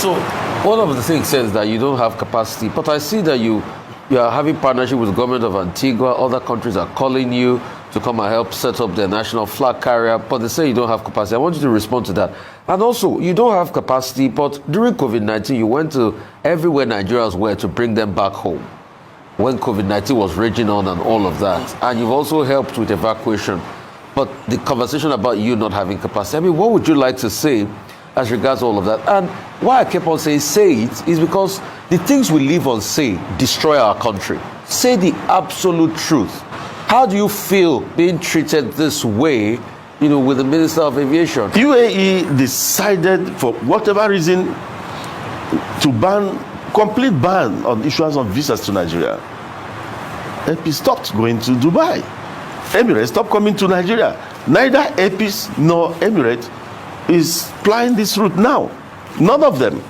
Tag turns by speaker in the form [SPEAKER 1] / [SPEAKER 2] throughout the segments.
[SPEAKER 1] So one of the things says that you don't have capacity, but I see that you are having partnership with the government of Antigua. Other countries are calling you to come and help set up their national flag carrier, but they say you don't have capacity. I want you to respond to that. And also, you don't have capacity, but during COVID-19, you went to everywhere Nigerians were to bring them back home when COVID-19 was raging on and all of that. And you've also helped with evacuation. But the conversation about you not having capacity, I mean, what would you like to say as regards all of that? And why I kept on saying say it is because the things we live on say destroy our country. Say the absolute truth. How do you feel being treated this way, with the Minister of Aviation?
[SPEAKER 2] UAE decided, for whatever reason, to complete ban on issuance of visas to Nigeria. AP stopped going to Dubai. Emirates stopped coming to Nigeria. Neither APIS nor Emirates is flying this route now. None of them.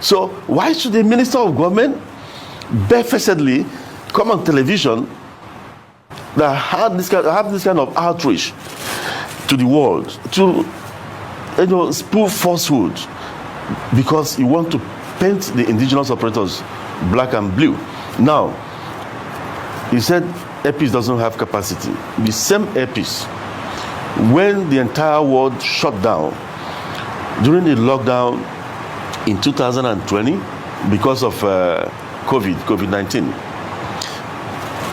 [SPEAKER 2] So why should the Minister of Government barefacedly come on television that have this kind of outreach to the world to spoof falsehood because you want to paint the indigenous operators black and blue? Now, he said APIS doesn't have capacity. The same APIS, when the entire world shut down during the lockdown in 2020 because of COVID-19,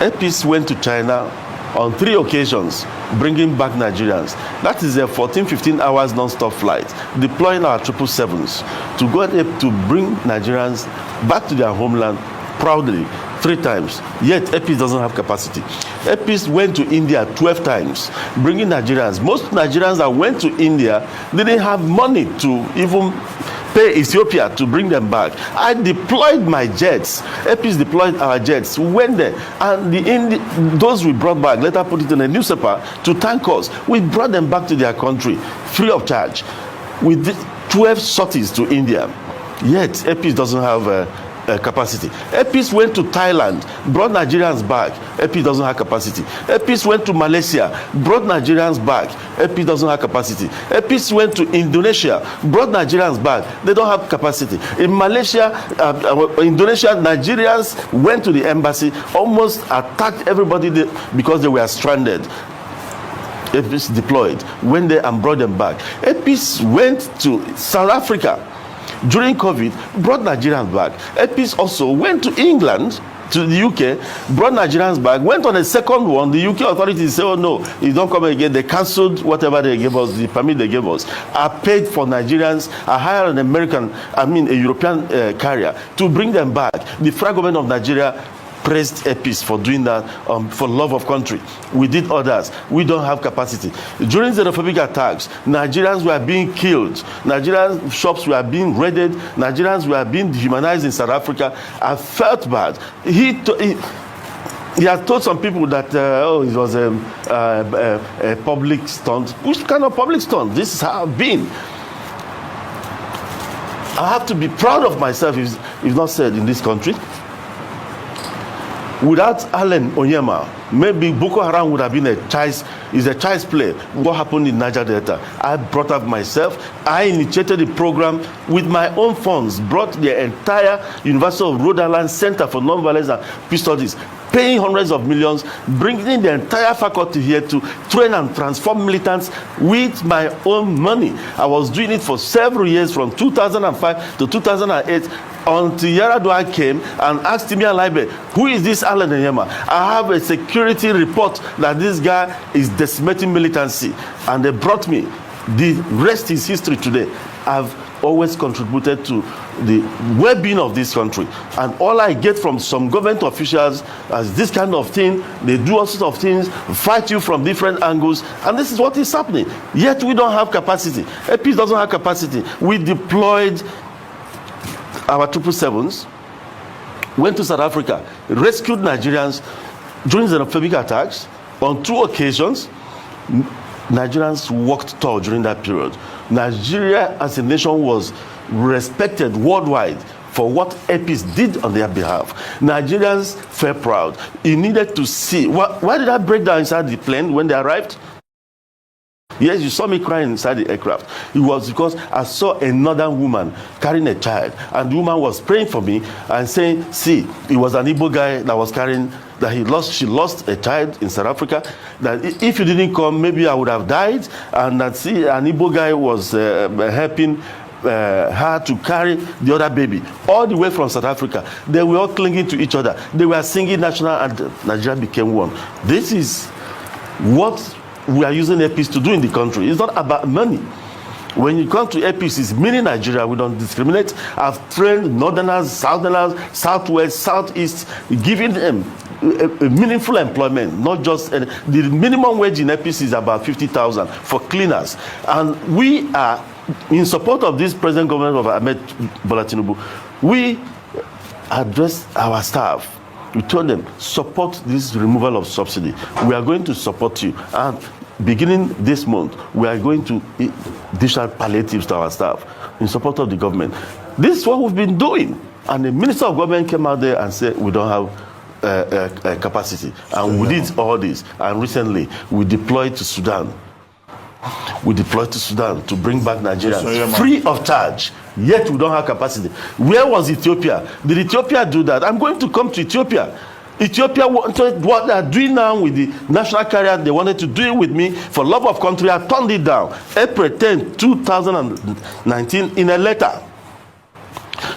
[SPEAKER 2] APIS went to China on 3 occasions, bringing back Nigerians. That is a 14-15 hours non-stop flight, deploying our 777s to go to bring Nigerians back to their homeland proudly 3 times. Yet APIS doesn't have capacity. APIS went to India 12 times, bringing Nigerians. Most Nigerians that went to India didn't have money to even pay Ethiopia to bring them back. I deployed my jets. APIS deployed our jets. We went there, and those we brought back later put it in a newspaper to thank us. We brought them back to their country free of charge with 12 sorties to India. Yet APIS doesn't have capacity. APIS went to Thailand, brought Nigerians back. APIS doesn't have capacity. APIS went to Malaysia, brought Nigerians back. APIS doesn't have capacity. APIS went to Indonesia, brought Nigerians back. They don't have capacity. In Malaysia, Indonesia, Nigerians went to the embassy, almost attacked everybody because they were stranded. APIS deployed, went there and brought them back. APIS went to South Africa during COVID, brought Nigerians back. APIS also went to England, to the UK, brought Nigerians back, went on a second one. The UK authorities said, oh no, you don't come again. They cancelled whatever they gave us, the permit they gave us. I paid for Nigerians, I hired a European carrier to bring them back. The federal government of Nigeria praised APIS for doing that, for love of country. We did others. We don't have capacity. During the xenophobic attacks, Nigerians were being killed. Nigerian shops were being raided. Nigerians were being dehumanized in South Africa. I felt bad. He had told some people that, it was a public stunt. Which kind of public stunt? This is how I've been. I have to be proud of myself, if not said, in this country. Without Onyema, maybe Boko Haram would have been a child's play. What happened in Niger Delta? I brought up myself. I initiated the program with my own funds, brought the entire University of Rhode Island Center for Nonviolence and Peace Studies, paying hundreds of millions, bringing the entire faculty here to train and transform militants with my own money. I was doing it for several years, from 2005 to 2008, until Yaradua came and asked me, who is this Onyema? I have a security report that this guy is decimating militancy, and they brought me. The rest is history today. I've always contributed to the well-being of this country, and all I get from some government officials as this kind of thing, they do all sorts of things, fight you from different angles, and this is what is happening. Yet we don't have capacity. APIS doesn't have capacity. We deployed our 777s, went to South Africa, rescued Nigerians during the xenophobic attacks. On 2 occasions, Nigerians walked tall during that period. Nigeria as a nation was respected worldwide for what APIS did on their behalf. Nigerians felt proud. You needed to see. Why did I break down inside the plane when they arrived? Yes, you saw me crying inside the aircraft. It was because I saw another woman carrying a child, and the woman was praying for me and saying, see, it was an Igbo guy that was carrying, she lost a child in South Africa, that if you didn't come, maybe I would have died, and that, see, an Igbo guy was helping her to carry the other baby all the way from South Africa. They were all clinging to each other. They were singing national anthem. Nigeria became one. This is what we are using APs to do in the country. It's not about money. When you come to APs, it's mini Nigeria. We don't discriminate. I've trained Northerners, Southerners, Southwest, Southeast, giving them a meaningful employment, not just the minimum wage in APs is about 50,000 for cleaners. And we are in support of this present government of Ahmed Bola Tinubu. We address our staff. We told them, support this removal of subsidy. We are going to support you. And beginning this month, we are going to dish out palliatives to our staff in support of the government. This is what we've been doing. And the Minister of Government came out there and said, we don't have capacity. And we did all this. And recently, we deployed to Sudan. We deployed to Sudan to bring back Nigerians free of charge. Yet we don't have capacity. Where was Ethiopia? Did Ethiopia do that? I'm going to come to Ethiopia. Ethiopia wanted what they are doing now with the national carrier. They wanted to do it with me for love of country. I turned it down. April 10, 2019, in a letter.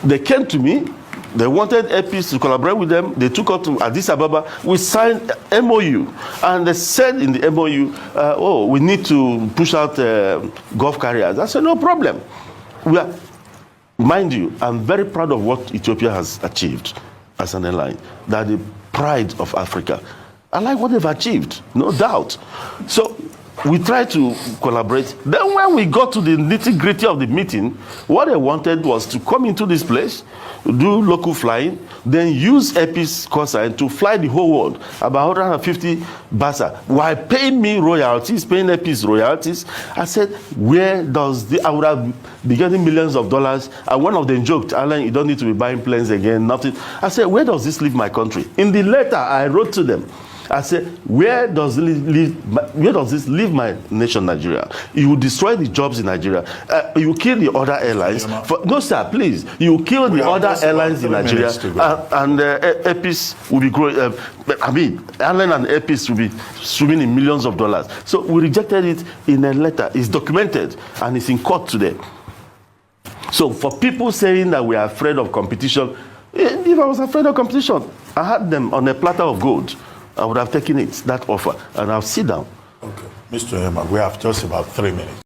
[SPEAKER 2] They came to me. They wanted APs to collaborate with them. They took us to Addis Ababa. We signed MOU. And they said in the MOU, we need to push out Gulf carriers. I said, no problem. Mind you, I'm very proud of what Ethiopia has achieved as an airline. They're the pride of Africa. I like what they've achieved, no doubt. So we tried to collaborate. Then when we got to the nitty-gritty of the meeting, what they wanted was to come into this place, do local flying, then use Epis Cosign to fly the whole world, about 150 basa, while paying me royalties, paying Epis royalties. I said, where does I would have been getting millions of dollars, and one of them joked, Alan, you don't need to be buying planes again, nothing. I said, where does this leave my country? In the letter I wrote to them, I said, where does this leave my nation, Nigeria? You will destroy the jobs in Nigeria. You will kill the other airlines. No, sir, please. You will kill the other airlines in Nigeria. And Epis will be growing. Airline and Epis will be swimming in millions of dollars. So we rejected it in a letter. It's documented and it's in court today. So for people saying that we are afraid of competition, if I was afraid of competition, I had them on a platter of gold. I would have taken it, that offer, and I'll sit down.
[SPEAKER 3] Okay. Mr. Onyema, we have just about 3 minutes.